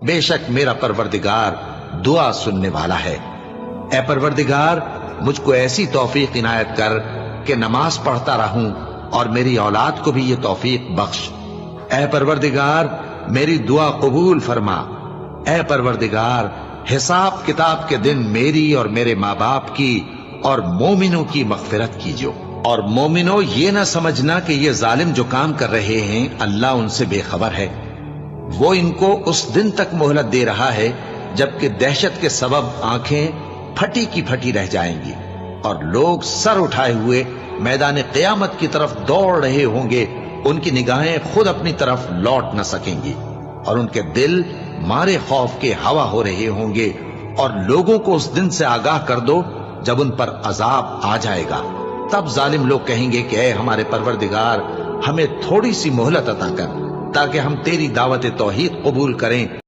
बेशक मेरा परवरदिगार दुआ सुनने वाला है। ए परवरदिगार, मुझको ऐसी तौफीक इनायत कर कि नमाज पढ़ता रहूं और मेरी औलाद को भी ये तौफीक बख्श। ए परवरदिगार, मेरी दुआ कबूल फरमा। ए परवरदिगार, हिसाब किताब के दिन मेरी और मेरे माँ बाप की और मोमिनों की मगफिरत कीजिए। और मोमिनो, ये ना समझना कि ये जालिम जो काम कर रहे हैं अल्लाह उनसे बेखबर है। वो इनको उस दिन तक मोहलत दे रहा है जबकि दहशत के सबब आंखें फटी की फटी रह जाएंगी और लोग सर उठाए हुए मैदान क़यामत की तरफ दौड़ रहे होंगे। उनकी निगाहें खुद अपनी तरफ लौट न सकेंगी और उनके दिल मारे खौफ के हवा हो रहे होंगे। और लोगों को उस दिन से आगाह कर दो जब उन पर अजाब आ जाएगा। तब जालिम लोग कहेंगे कि ऐ हमारे परवरदिगार, हमें थोड़ी सी मोहलत अता कर ताकि हम तेरी दावत तौहीद कबूल करें।